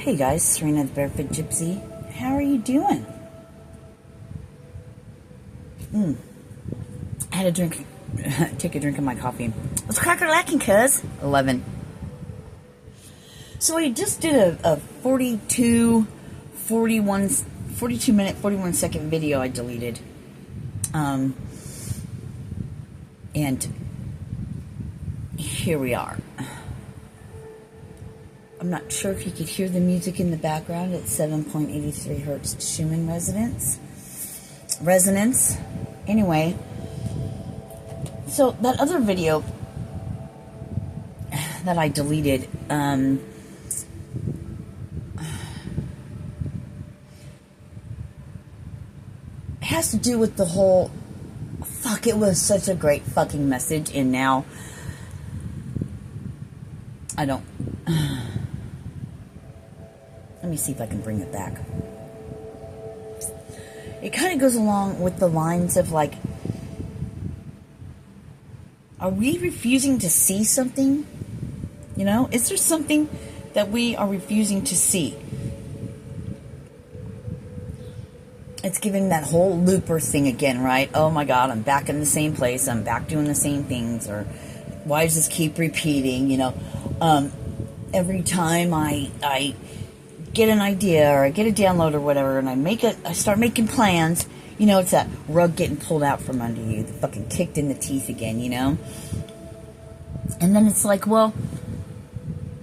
Hey guys, Sirena the Barefoot Gypsy. How are you doing? I had a take a drink of my coffee. What's cracker lacking, cuz? 11. So I just did a 42 minute, 41 second video I deleted. And here we are. I'm not sure if you could hear the music in the background. It's 7.83 hertz Schumann resonance. Anyway, so that other video that I deleted, has to do with the whole, fuck, it was such a great fucking message, and now I don't, let me see if I can bring it back. It kind of goes along with the lines of like, are we refusing to see something? You know, is there something that we are refusing to see? It's giving that whole looper thing again, right? Oh my God, I'm back in the same place. I'm back doing the same things. Or why does this keep repeating? You know, every time I get an idea or I get a download or whatever, and I start making plans, you know, it's that rug getting pulled out from under you, the fucking kicked in the teeth again, you know? And then it's like, well,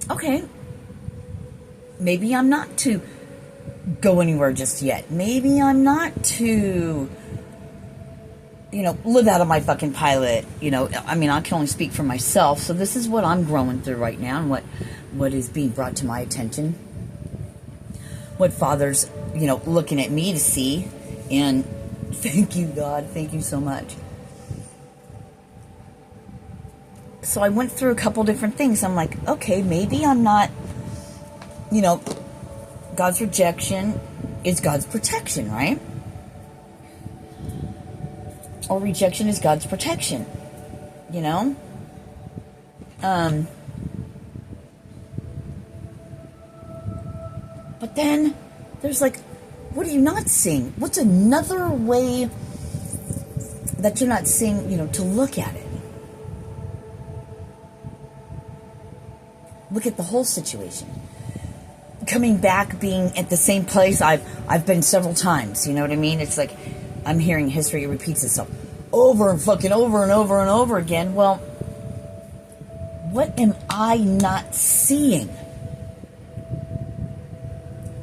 okay, maybe I'm not to go anywhere just yet. Maybe I'm not to, you know, live out of my fucking pilot, you know? I mean, I can only speak for myself, so this is what I'm growing through right now and what is being brought to my attention. What Father's, you know, looking at me to see. And thank you, God. Thank you so much. So I went through a couple different things. I'm like, okay, maybe I'm not, you know, God's rejection is God's protection, right? Or rejection is God's protection, you know? But then there's like, what are you not seeing? What's another way that you're not seeing, you know, to look at it? Look at the whole situation. Coming back, being at the same place I've been several times, you know what I mean? It's like I'm hearing history repeats itself over and fucking over and over and over again. Well, what am I not seeing?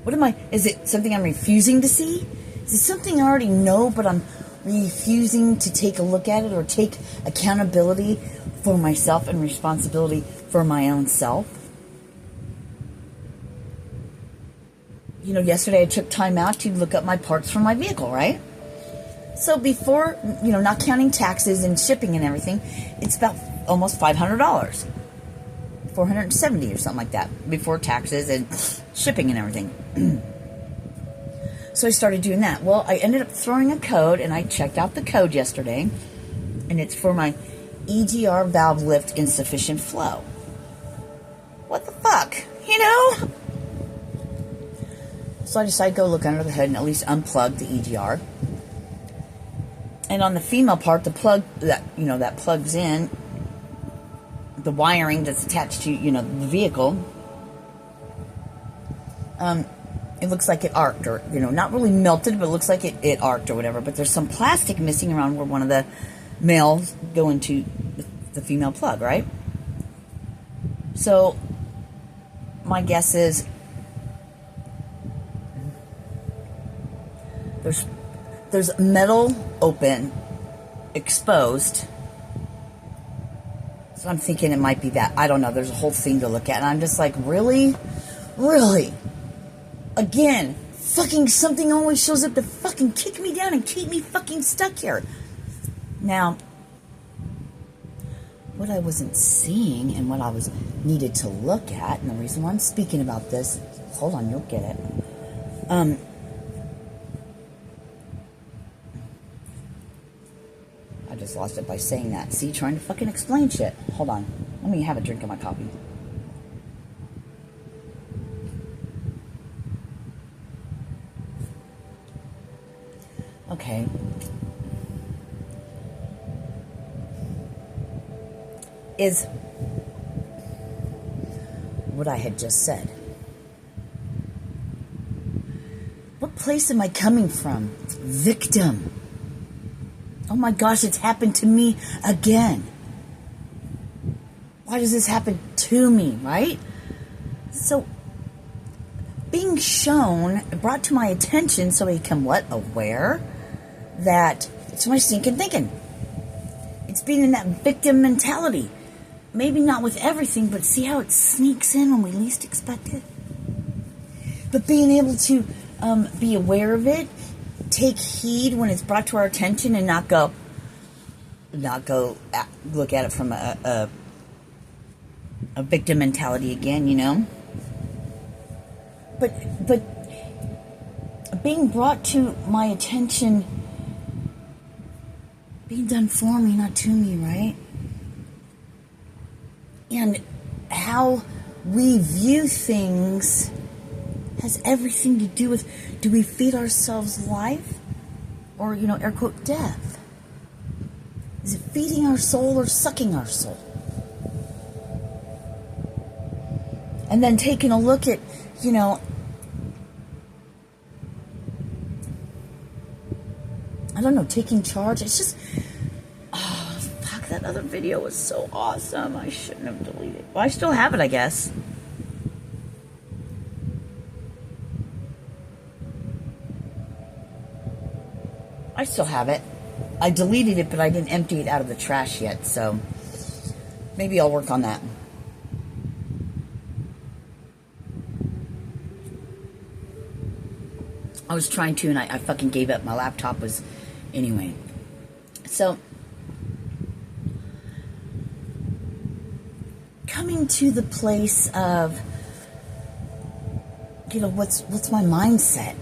What am I, is it something I'm refusing to see? Is it something I already know, but I'm refusing to take a look at it or take accountability for myself and responsibility for my own self? You know, yesterday I took time out to look up my parts for my vehicle, right? So before, you know, not counting taxes and shipping and everything, it's about almost $500. 470 or something like that before taxes and shipping and everything. So I started doing that. Well, I ended up throwing a code, and I checked out the code yesterday, and it's for my EGR valve lift insufficient flow. What the fuck, you know? So I decided to go look under the hood and at least unplug the EGR. And on the female part, the plug that, you know, that plugs in the wiring that's attached to, you know, the vehicle, it looks like it arced, or, you know, not really melted, but it looks like it arced or whatever. But there's some plastic missing around where one of the males go into the female plug, right? So my guess is there's metal open, exposed. So I'm thinking it might be that. I don't know. There's a whole thing to look at. And I'm just like, really? Really? Again, fucking something always shows up to fucking kick me down and keep me fucking stuck here. Now, what I wasn't seeing and what I was needed to look at, and the reason why I'm speaking about this, hold on, you'll get it. I just lost it by saying that. See, trying to fucking explain shit. Hold on. Let me have a drink of my coffee. okay, is what I had just said. What place am I coming from? Victim. Oh my gosh, it's happened to me again. Why does this happen to me, right? So, being shown, brought to my attention so I become what? Aware that it's my stinking thinking. It's being in that victim mentality. Maybe not with everything, but see how it sneaks in when we least expect it? But being able to be aware of it, take heed when it's brought to our attention, and not go look at it from a victim mentality again, you know. But being brought to my attention, being done for me, not to me, right? And how we view things has everything to do with, do we feed ourselves life or, you know, air quote, death? Is it feeding our soul or sucking our soul? And then taking a look at, you know, I don't know, taking charge. It's just, oh, fuck, that other video was so awesome. I shouldn't have deleted it. Well, I still have it, I guess. I still have it. I deleted it, but I didn't empty it out of the trash yet, so maybe I'll work on that. I was trying to, and I fucking gave up. My laptop was... Anyway. So, coming to the place of, you know, what's my mindset?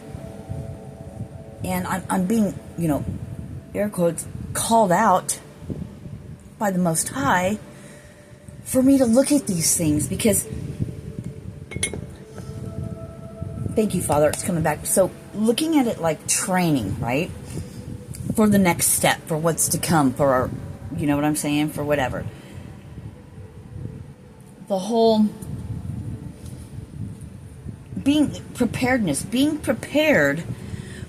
And I'm being, you know, air quotes, called out by the Most High for me to look at these things, because... Thank you, Father. It's coming back. So, looking at it like training, right? For the next step, for what's to come, for our, you know what I'm saying? For whatever. The whole being preparedness, being prepared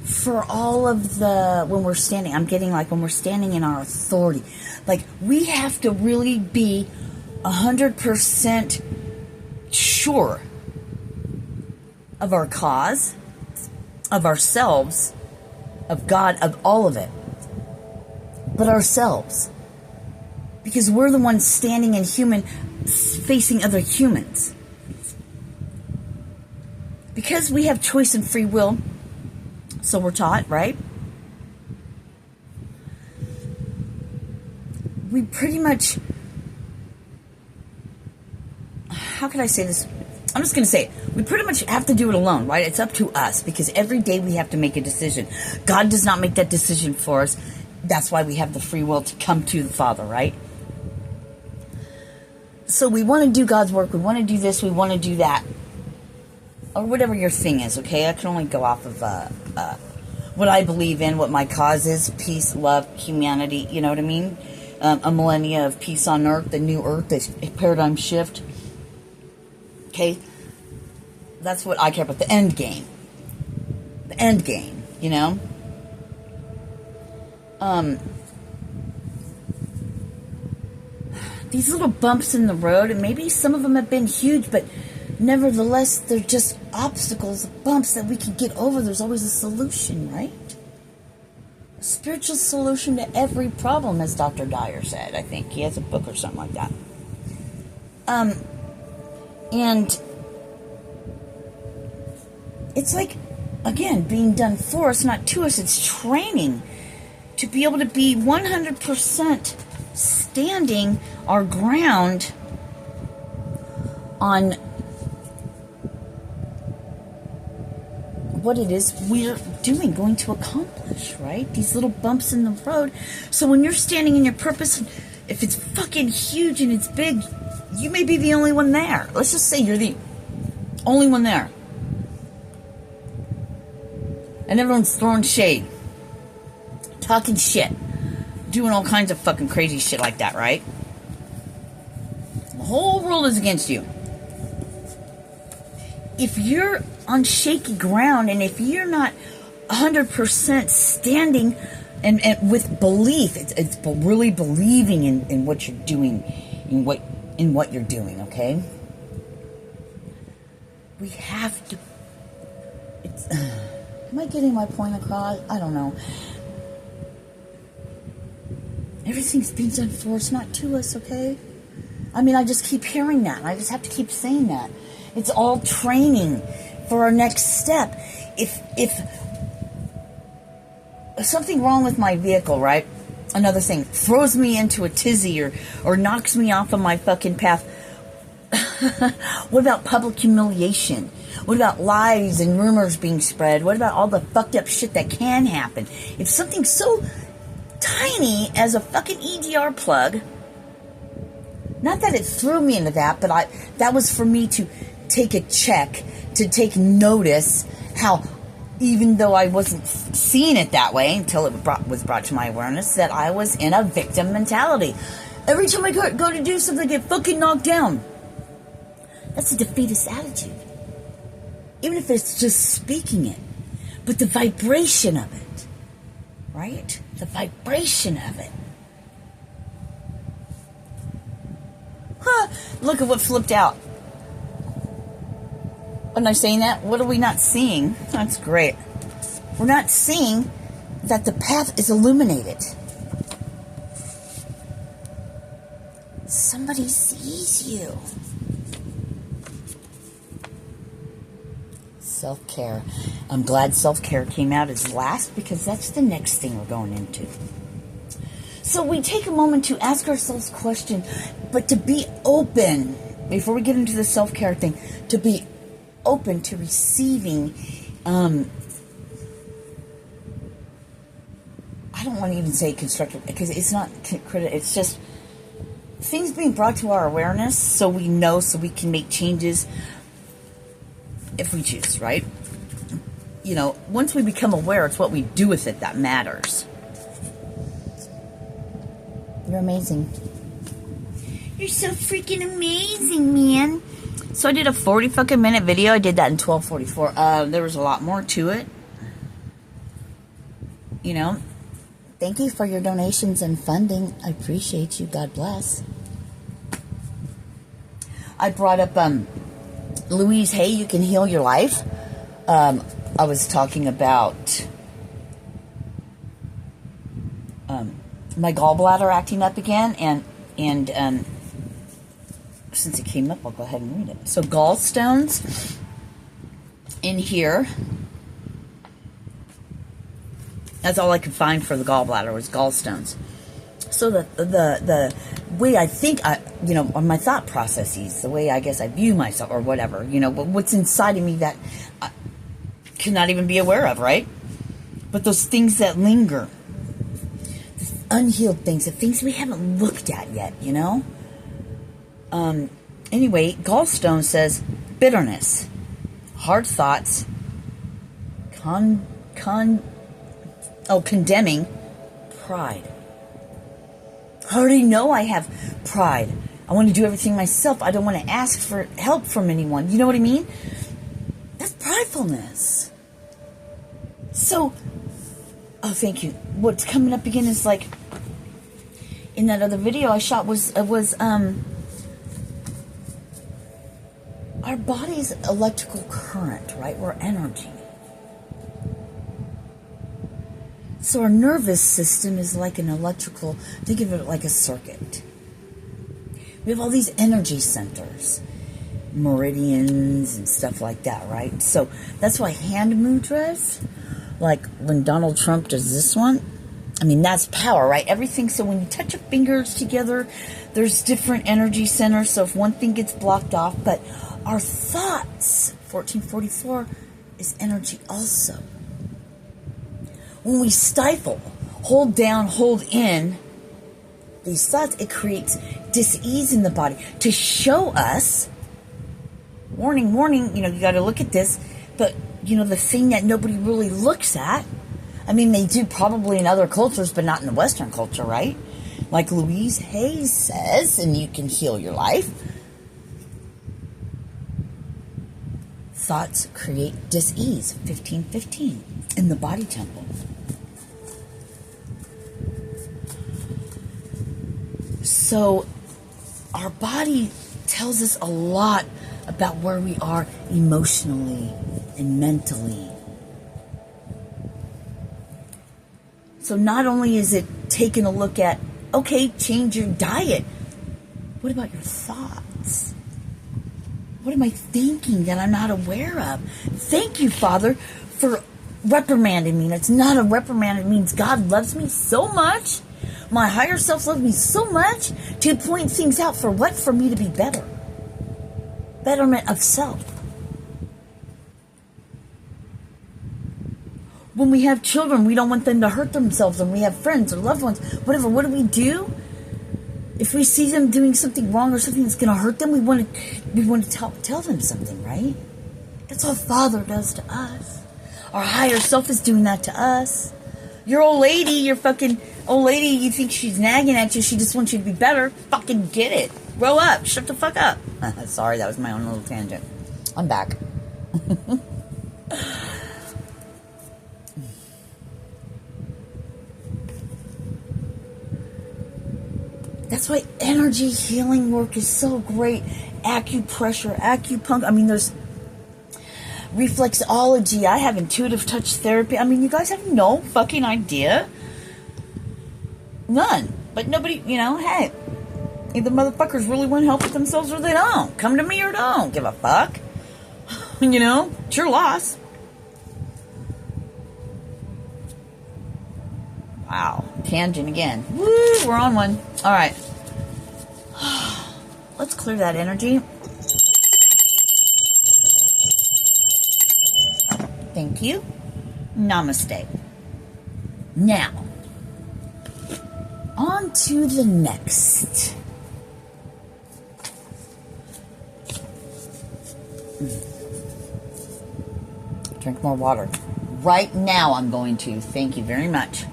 for all of the, when we're standing, I'm getting like when we're standing in our authority. Like, we have to really be 100% sure of our cause, of ourselves, of God, of all of it. But ourselves. Because we're the ones standing in human, facing other humans. Because we have choice and free will, so we're taught, right? We pretty much, how can I say this? I'm just going to say it. We pretty much have to do it alone, right? It's up to us, because every day we have to make a decision. God does not make that decision for us. That's why we have the free will to come to the Father, right? So we want to do God's work. We want to do this. We want to do that. Or whatever your thing is, okay? I can only go off of what I believe in, what my cause is. Peace, love, humanity, you know what I mean? A millennia of peace on earth, the new earth, a paradigm shift. Okay, that's what I care about, the end game. The end game, you know? These little bumps in the road, and maybe some of them have been huge, but nevertheless, they're just obstacles, bumps that we can get over. There's always a solution, right? A spiritual solution to every problem, as Dr. Dyer said. I think he has a book or something like that. And it's like, again, being done for us, not to us. It's training to be able to be 100% standing our ground on what it is we're doing, going to accomplish, right? These little bumps in the road. So when you're standing in your purpose, if it's fucking huge and it's big, you may be the only one there. Let's just say you're the only one there. And everyone's throwing shade. talking shit, doing all kinds of fucking crazy shit like that, right? The whole world is against you. If you're on shaky ground and if you're not 100% standing and with belief, it's really believing in what you're doing, in what you're doing, okay? We have to. Am I getting my point across? I don't know. Everything's being done for us, not to us, okay? I mean, I just keep hearing that. I just have to keep saying that. It's all training for our next step. If something wrong with my vehicle, right? Another thing, throws me into a tizzy or knocks me off of my fucking path. What about public humiliation? What about lies and rumors being spread? What about all the fucked up shit that can happen? If something so tiny as a fucking EGR plug, not that it threw me into that, but that was for me to take a check, to take notice how, even though I wasn't seeing it that way until it was brought to my awareness, that I was in a victim mentality. Every time I go to do something, I get fucking knocked down. That's a defeatist attitude. Even if it's just speaking it. But the vibration of it, right? The vibration of it. Huh, look at what flipped out. Am I saying that? What are we not seeing? That's great. We're not seeing that the path is illuminated. Somebody sees you. Self-care. I'm glad self-care came out as last because that's the next thing we're going into. So we take a moment to ask ourselves questions, but to be open, before we get into the self-care thing, to be open to receiving, I don't want to even say constructive, because it's not critical, it's just things being brought to our awareness so we know, so we can make changes if we choose, right? You know, once we become aware, it's what we do with it that matters. You're amazing. You're so freaking amazing, man. So I did a 40 fucking minute video. I did that in 12:44. There was a lot more to it. You know, thank you for your donations and funding. I appreciate you. God bless. I brought up Louise Hay, You Can Heal Your Life. I was talking about my gallbladder acting up again, and since it came up, I'll go ahead and read it. So gallstones in here. That's all I could find for the gallbladder was gallstones. So the way I think, my thought processes, the way I guess I view myself or whatever, but what's inside of me that I cannot even be aware of, right? But those things that linger, the unhealed things, the things we haven't looked at yet, Anyway, gallstone says bitterness, hard thoughts, condemning, pride. I already know I have pride. I want to do everything myself. I don't want to ask for help from anyone. You know what I mean? That's pridefulness. So, thank you. What's coming up again is like, in that other video I shot was our body's electrical current, right? We're energy. So our nervous system is like an electrical, think of it like a circuit. We have all these energy centers, meridians and stuff like that, right? So that's why hand mudras, like when Donald Trump does this one, that's power, right? Everything, so when you touch your fingers together, there's different energy centers, so if one thing gets blocked off, but our thoughts, 1444, is energy also. When we stifle, hold down, hold in these thoughts, it creates dis-ease in the body to show us, warning, you got to look at this, but, the thing that nobody really looks at, I mean, they do probably in other cultures, but not in the Western culture, right? Like Louise Hay says, and you can heal your life. Thoughts create dis-ease, 1515, in the body temple. So, our body tells us a lot about where we are emotionally and mentally. So not only is it taking a look at, okay, change your diet. What about your thoughts? What am I thinking that I'm not aware of? Thank you, Father, for reprimanding me. It's not a reprimand. It means God loves me so much. My higher self loves me so much to point things out for what? For me to be better. Betterment of self. When we have children, we don't want them to hurt themselves. When we have friends or loved ones, whatever, what do? If we see them doing something wrong or something that's going to hurt them, we want to tell them something, right? That's what Father does to us. Our higher self is doing that to us. Your old lady, your fucking old lady, you think she's nagging at you, she just wants you to be better. Fucking get it. Grow up. Shut the fuck up. Sorry, that was my own little tangent. I'm back. That's why energy healing work is so great. Acupressure, acupuncture. I mean, there's reflexology. I have intuitive touch therapy. I mean, you guys have no fucking idea. None. But nobody, hey, either motherfuckers really want help with themselves or they don't. Come to me or don't. Give a fuck. It's your loss. Wow. Tangent again. Woo, we're on one. All right. Let's clear that energy. Thank you. Namaste. Now, on to the next. Drink more water. Right now I'm going to. Thank you very much.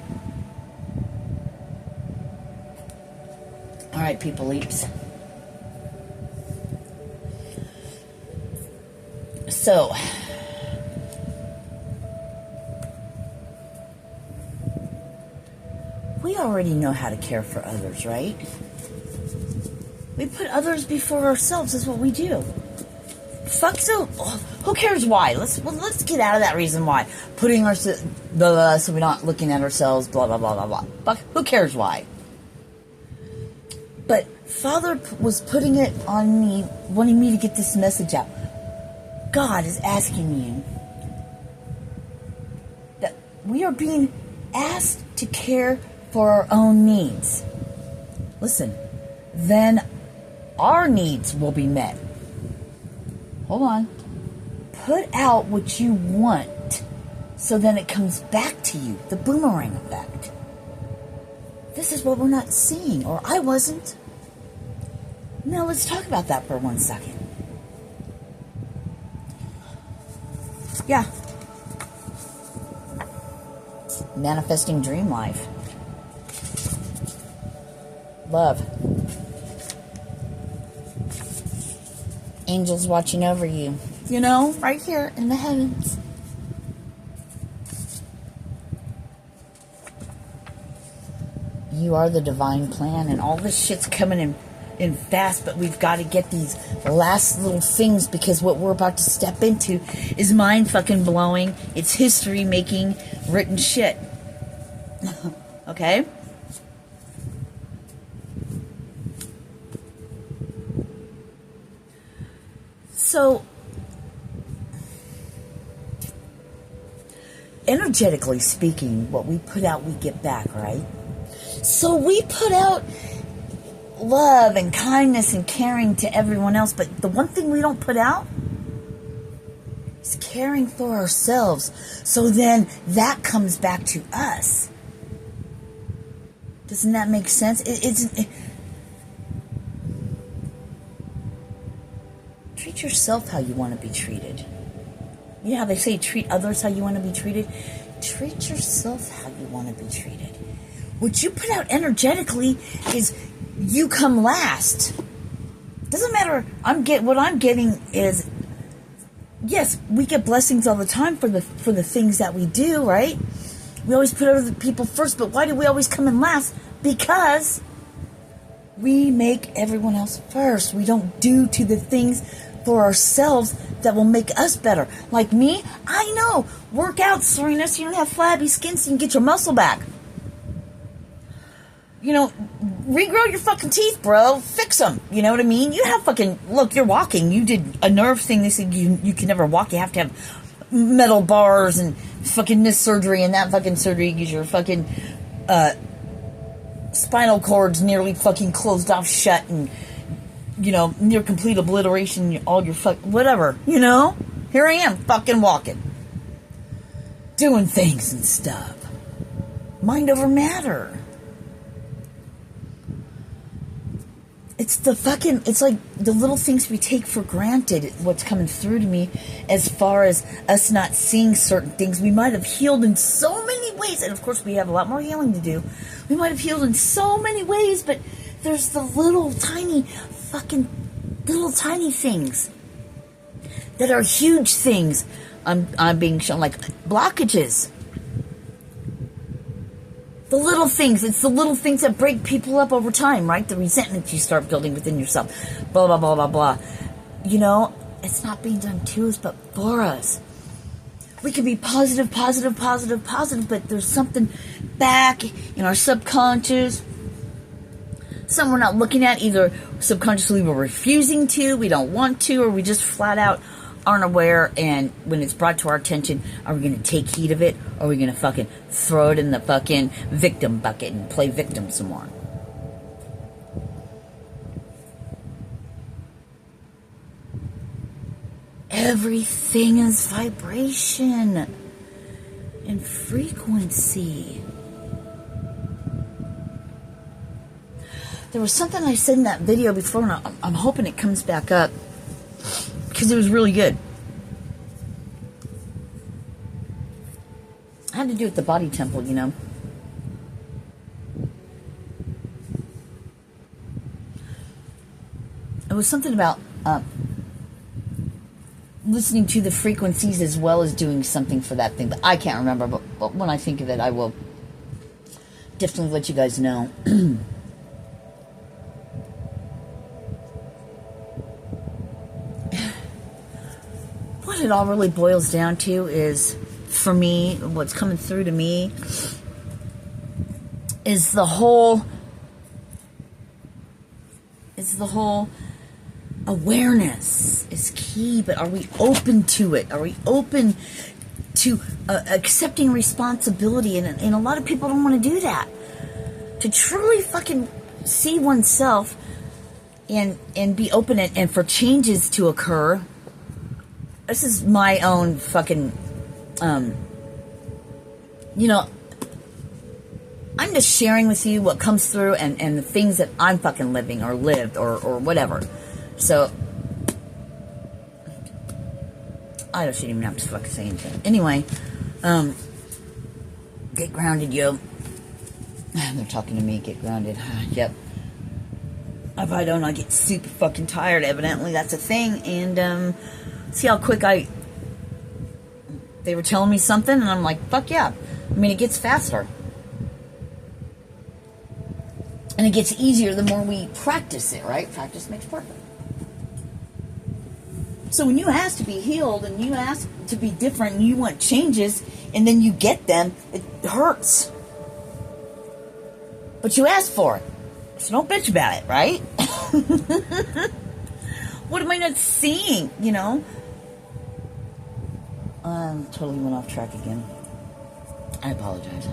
All right, people leaps. So, we already know how to care for others, right? We put others before ourselves is what we do. Fuck, so who cares why? Let's get out of that reason why. Putting our so we're not looking at ourselves, blah blah blah blah blah. Fuck, who cares why? But Father was putting it on me, wanting me to get this message out. God is asking you that we are being asked to care for our own needs. Listen, then our needs will be met. Hold on. Put out what you want so then it comes back to you. The boomerang effect. This is what we're not seeing, or I wasn't. Now let's talk about that for 1 second. Yeah. Manifesting dream life. Love. Angels watching over you. Right here in the heavens. You are the divine plan, and all this shit's coming in fast, but we've got to get these last little things, because what we're about to step into is mind fucking blowing. It's history making written shit. Okay? So, energetically speaking, what we put out, we get back, right? So we put out love and kindness and caring to everyone else, but the one thing we don't put out is caring for ourselves. So then that comes back to us. Doesn't that make sense? Treat yourself how you want to be treated. You know how they say treat others how you want to be treated? treat yourself how you want to be treated. What you put out energetically is you come last. Doesn't matter. What I'm getting is, yes, we get blessings all the time for the things that we do, right? We always put other people first, but why do we always come in last? Because we make everyone else first. We don't do to the things for ourselves that will make us better. Like me, I know. Work out, Sirena, so you don't have flabby skin, so you can get your muscle back. You know, regrow your fucking teeth, bro. Fix them. You know what I mean? You have fucking... Look, you're walking. You did a nerve thing. They said you can never walk. You have to have metal bars and fucking miss surgery, and that fucking surgery gives your fucking spinal cords nearly fucking closed off shut and, you know, near complete obliteration, all your whatever, you know? Here I am, fucking walking. Doing things and stuff. Mind over matter. It's like the little things we take for granted, what's coming through to me, as far as us not seeing certain things. We might have healed in so many ways, and of course we have a lot more healing to do. We might have healed in so many ways, but there's the little tiny things that are huge things. I'm being shown, like blockages. The little things. It's the little things that break people up over time, right? The resentment you start building within yourself. Blah, blah, blah, blah, blah. You know, it's not being done to us, but for us. We can be positive, but there's something back in our subconscious. Some we're not looking at. Either subconsciously we're refusing to, we don't want to, or we just flat out aren't aware, and when it's brought to our attention, are we going to take heed of it, or are we going to fucking throw it in the fucking victim bucket and play victim some more? Everything is vibration and frequency. There was something I said in that video before, and I'm hoping it comes back up, because it was really good. I had to do with the body temple, you know. It was something about listening to the frequencies as well as doing something for that thing. But I can't remember, but when I think of it, I will definitely let you guys know. What it all really boils down to is, for me, what's coming through to me is the whole awareness is key, but are we open to it? Are we open to accepting responsibility? And a lot of people don't want to do that. To truly fucking see oneself and be open and for changes to occur. This is my own fucking, you know, I'm just sharing with you what comes through and the things that I'm fucking living or lived or whatever. So, I shouldn't even have to fucking say anything. Anyway, get grounded, yo. They're talking to me, get grounded. Yep. If I don't, I get super fucking tired. Evidently, that's a thing. And, see how quick they were telling me something, and I'm like, fuck yeah. I mean, it gets faster. And it gets easier the more we practice it, right? Practice makes perfect. So when you ask to be healed, and you ask to be different, and you want changes, and then you get them, it hurts. But you ask for it. So don't bitch about it, right? What am I not seeing, you know? Totally went off track again. I apologize.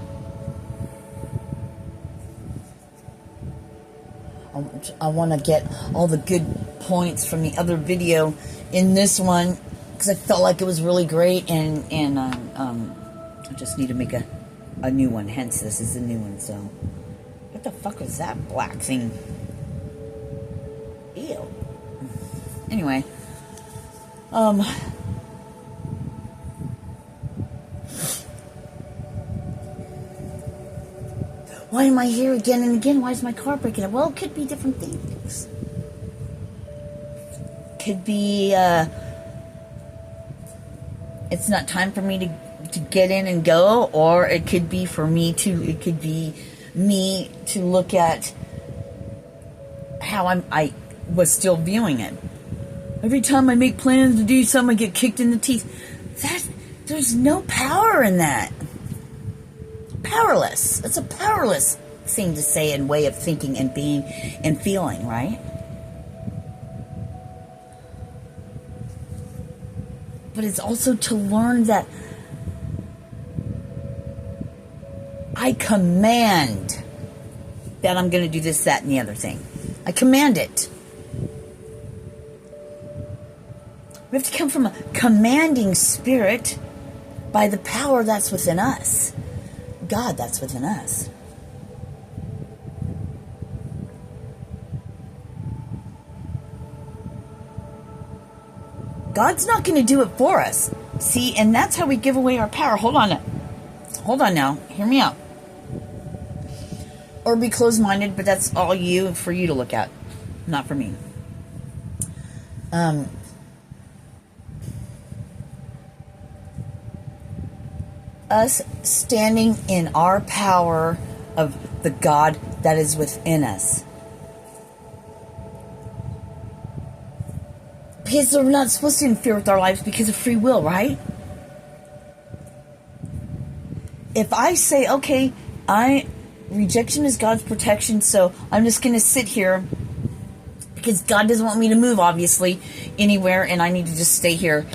I want to get all the good points from the other video in this one, because I felt like it was really great, and I just need to make a new one. Hence, this is the new one. So, what the fuck was that black thing? Ew. Anyway, Why am I here again and again? Why is my car breaking up? Well, it could be different things. Could be, it's not time for me to get in and go, or it could be me to look at how I was still viewing it. Every time I make plans to do something, I get kicked in the teeth. There's no power in that. Powerless. It's a powerless thing to say and way of thinking and being and feeling, right? But it's also to learn that I command that I'm going to do this, that, and the other thing. I command it. We have to come from a commanding spirit by the power that's within us. God that's within us. God's not going to do it for us. See, and that's how we give away our power. Hold on now. Hear me out. Or be closed-minded, but that's all for you to look at, not for me. Us standing in our power of the God that is within us. Because we're not supposed to interfere with our lives because of free will, right? If I say, okay, rejection is God's protection, so I'm just going to sit here because God doesn't want me to move, obviously, anywhere, and I need to just stay here.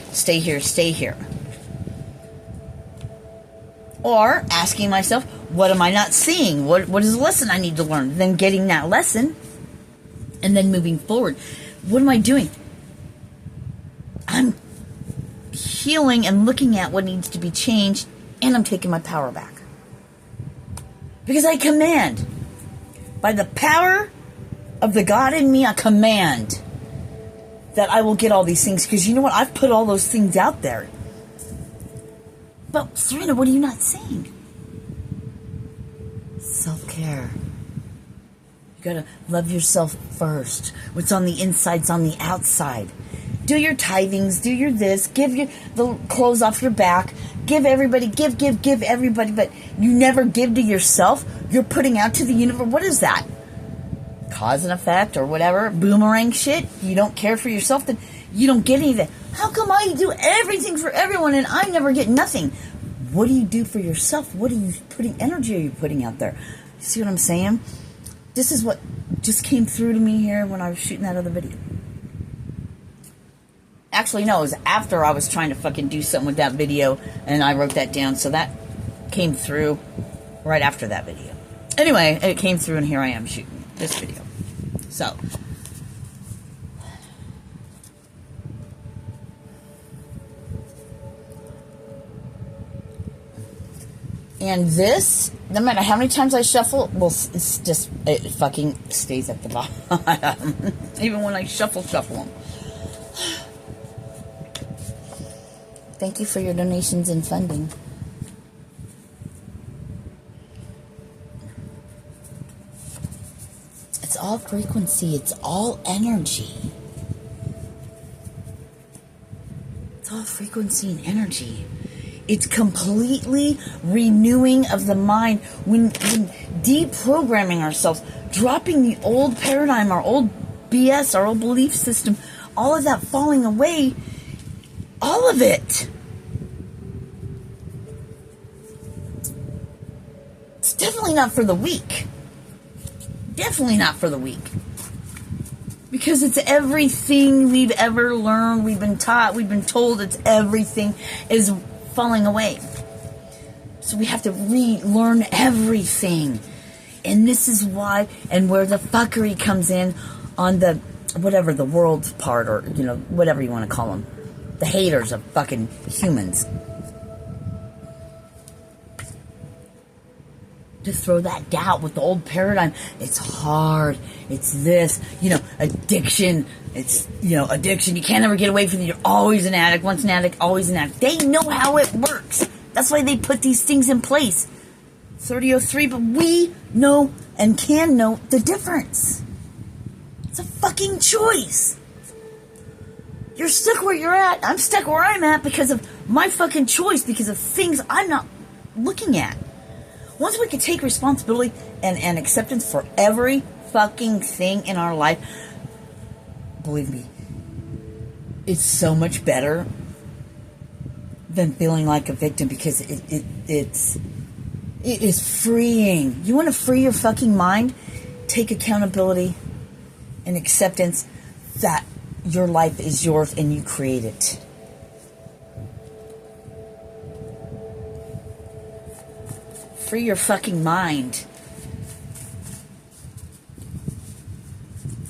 Or asking myself, what am I not seeing? What is the lesson I need to learn? Then getting that lesson and then moving forward. What am I doing? I'm healing and looking at what needs to be changed, and I'm taking my power back. Because I command. By the power of the God in me, I command that I will get all these things. Because you know what? I've put all those things out there. But, Sirena, what are you not saying? Self-care. You gotta love yourself first. What's on the inside's on the outside. Do your tithings, do your this, give the clothes off your back, give everybody, give everybody, but you never give to yourself. You're putting out to the universe. What is that? Cause and effect or whatever, boomerang shit. You don't care for yourself, then you don't get anything. How come I do everything for everyone and I never get nothing? What do you do for yourself? What energy are you putting out there? You see what I'm saying? This is what just came through to me here when I was shooting that other video. Actually, no, it was after I was trying to fucking do something with that video, and I wrote that down, so that came through right after that video. Anyway, it came through, and here I am shooting this video. So, and this, no matter how many times I shuffle, well, it fucking stays at the bottom. Even when I shuffle them. Thank you for your donations and funding. It's all frequency. It's all energy. It's all frequency and energy. It's completely renewing of the mind. When deprogramming ourselves, dropping the old paradigm, our old BS, our old belief system, all of that falling away, all of it. It's definitely not for the weak. Definitely not for the weak. Because it's everything we've ever learned, we've been taught, we've been told, it's everything is falling away. So we have to relearn everything. And this is why, and where the fuckery comes in on the, whatever, the world part, or, whatever you want to call them. The haters of fucking humans. To throw that doubt with the old paradigm. It's hard. It's this. Addiction. It's, addiction. You can't ever get away from it. You're always an addict. Once an addict, always an addict. They know how it works. That's why they put these things in place. 3003, but we know and can know the difference. It's a fucking choice. You're stuck where you're at. I'm stuck where I'm at because of my fucking choice, because of things I'm not looking at. Once we can take responsibility and acceptance for every fucking thing in our life, believe me, it's so much better than feeling like a victim, because it is freeing. You want to free your fucking mind? Take accountability and acceptance that your life is yours and you create it. Free your fucking mind.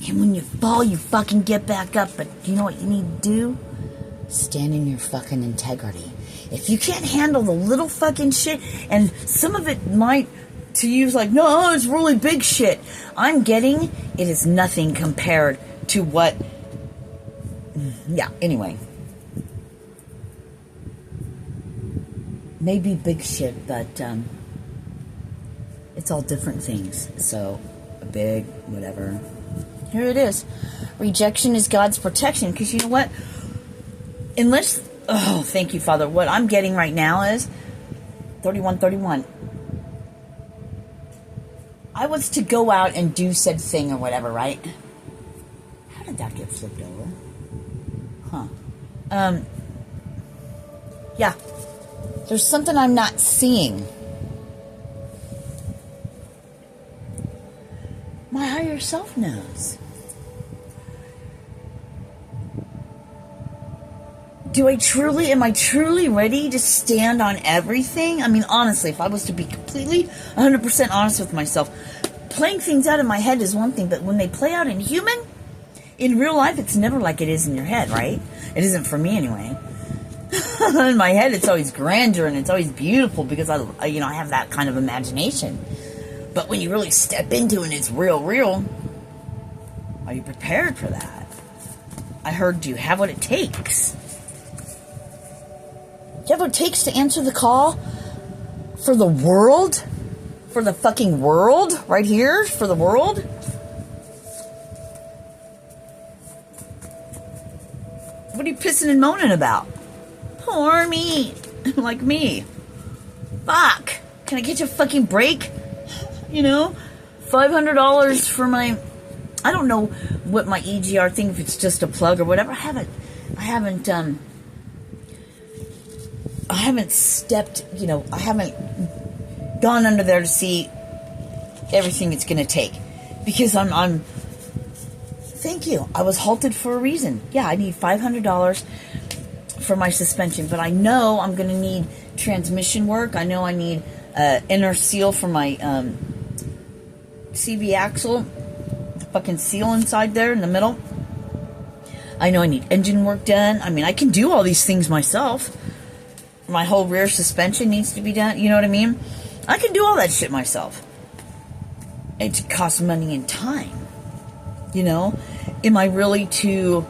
And when you fall, you fucking get back up. But you know what you need to do? Stand in your fucking integrity. If you can't handle the little fucking shit, and some of it might to you is like, no, it's really big shit. I'm getting it is nothing compared to what. Yeah, anyway. Maybe big shit, but it's all different things. So, big, whatever. Here it is. Rejection is God's protection. Because you know what? Unless, oh, thank you, Father. What I'm getting right now is 31:31. I was to go out and do said thing or whatever, right? How did that get flipped over? Huh. Yeah. There's something I'm not seeing. My higher self knows. Am I truly ready to stand on everything? I mean, honestly, if I was to be completely 100% honest with myself, playing things out in my head is one thing, but when they play out in real life, it's never like it is in your head, right? It isn't for me anyway. In my head, it's always grandeur and it's always beautiful because I have that kind of imagination. But when you really step into it and it's real, are you prepared for that? I heard, do you have what it takes? Do you have what it takes to answer the call for the world? For the fucking world? Right here? For the world? What are you pissing and moaning about? Poor me. Like me. Fuck. Can I get you a fucking break? You know? $500 for my... I don't know what my EGR thing, if it's just a plug or whatever. I haven't gone under there to see everything it's going to take. Because I'm thank you. I was halted for a reason. Yeah, I need $500 for my suspension. But I know I'm going to need transmission work. I know I need inner seal for my CB axle. The fucking seal inside there in the middle. I know I need engine work done. I mean, I can do all these things myself. My whole rear suspension needs to be done. You know what I mean? I can do all that shit myself. It costs money and time. You know? Am I really to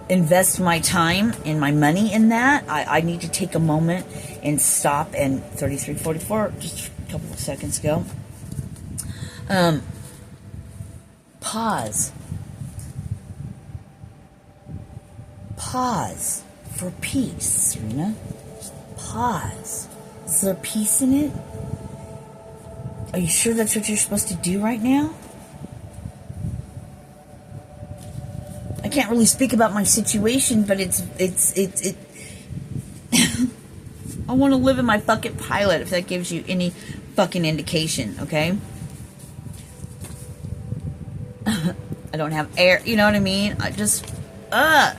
invest my time and my money in that? I need to take a moment and stop and 33:44, just a couple of seconds ago. Pause. Pause for peace, Serena. Pause. Is there peace in it? Are you sure that's what you're supposed to do right now? I can't really speak about my situation, but it I want to live in my fucking Pilot, if that gives you any fucking indication, okay? I don't have air, you know what I mean? I just, what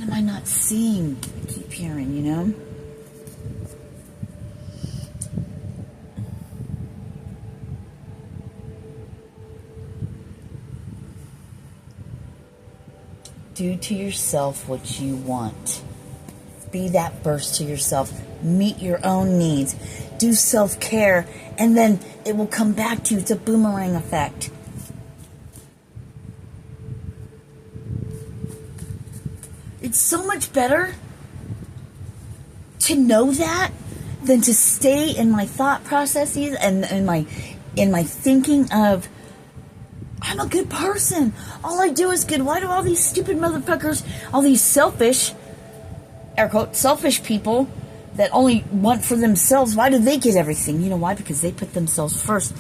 am I not seeing? I keep hearing, you know? Do to yourself what you want. Be that first to yourself. Meet your own needs. Do self-care, and then it will come back to you. It's a boomerang effect. It's so much better to know that than to stay in my thought processes and in my thinking of, I'm a good person. All I do is good. Why do all these stupid motherfuckers, all these selfish, air quote, selfish people that only want for themselves, why do they get everything? You know why? Because they put themselves first.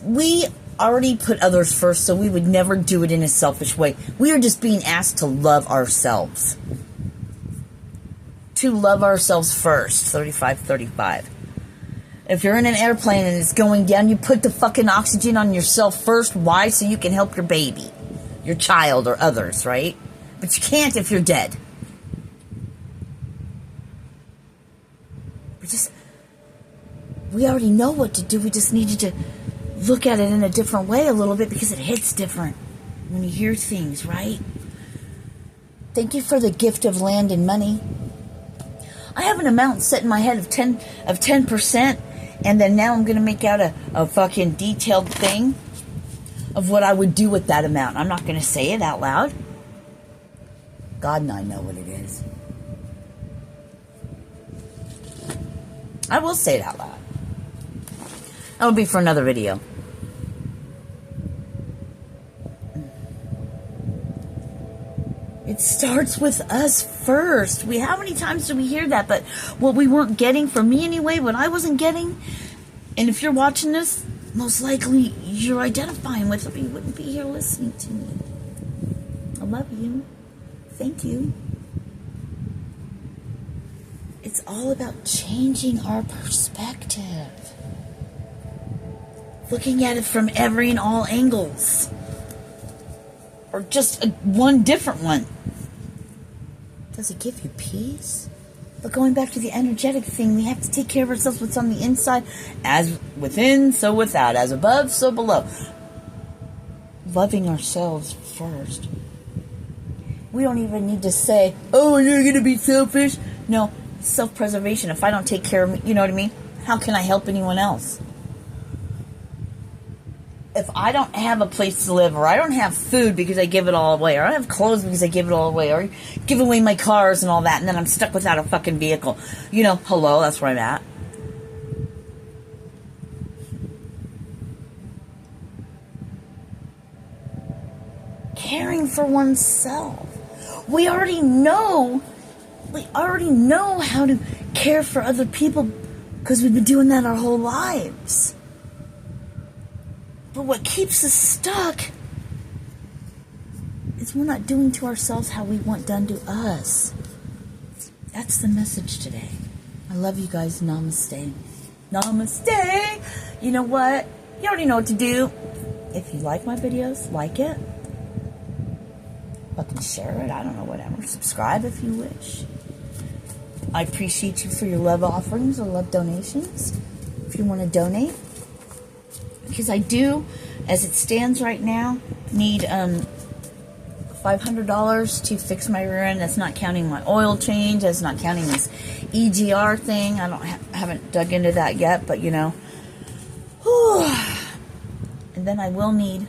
We already put others first, so we would never do it in a selfish way. We are just being asked to love ourselves. To love ourselves first. 35. If you're in an airplane and it's going down, you put the fucking oxygen on yourself first. Why? So you can help your baby, your child, or others, right? But you can't if you're dead. We already know what to do. We just needed to look at it in a different way a little bit because it hits different when you hear things, right? Thank you for the gift of land and money. I have an amount set in my head of 10%, and then now I'm going to make out a fucking detailed thing of what I would do with that amount. I'm not going to say it out loud. God and I know what it is. I will say it out loud. That'll be for another video. It starts with us first. How many times do we hear that? But what we weren't getting, for me anyway, what I wasn't getting, and if you're watching this, most likely you're identifying with it, you wouldn't be here listening to me. I love you. Thank you. It's all about changing our perspective. Looking at it from every and all angles. Or just one different one. Does it give you peace? But going back to the energetic thing, we have to take care of ourselves, what's on the inside. As within, so without. As above, so below. Loving ourselves first. We don't even need to say, oh, you're going to be selfish. No, self-preservation. If I don't take care of me, you know what I mean? How can I help anyone else? If I don't have a place to live, or I don't have food because I give it all away, or I don't have clothes because I give it all away, or give away my cars and all that, and then I'm stuck without a fucking vehicle. You know, hello, that's where I'm at. Caring for oneself. We already know how to care for other people because we've been doing that our whole lives. But what keeps us stuck is we're not doing to ourselves how we want done to us. That's the message today. I love you guys. Namaste. Namaste. You know what? You already know what to do. If you like my videos, like it. Fucking share it. I don't know, whatever. Subscribe if you wish. I appreciate you for your love offerings or love donations. If you want to donate. Because I do, as it stands right now, need $500 to fix my rear end. That's not counting my oil change. That's not counting this EGR thing. I haven't dug into that yet, but you know. Whew. And then I will need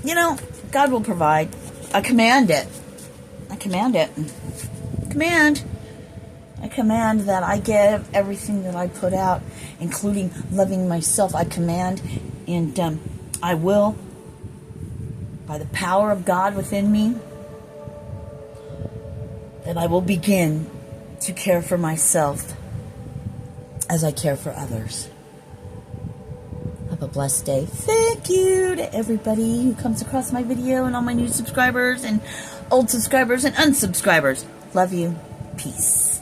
you know, God will provide. I command it. I command it. I command that I give everything that I put out, including loving myself. I command, and I will, by the power of God within me, that I will begin to care for myself as I care for others. Have a blessed day. Thank you to everybody who comes across my video and all my new subscribers and old subscribers and unsubscribers. Love you. Peace.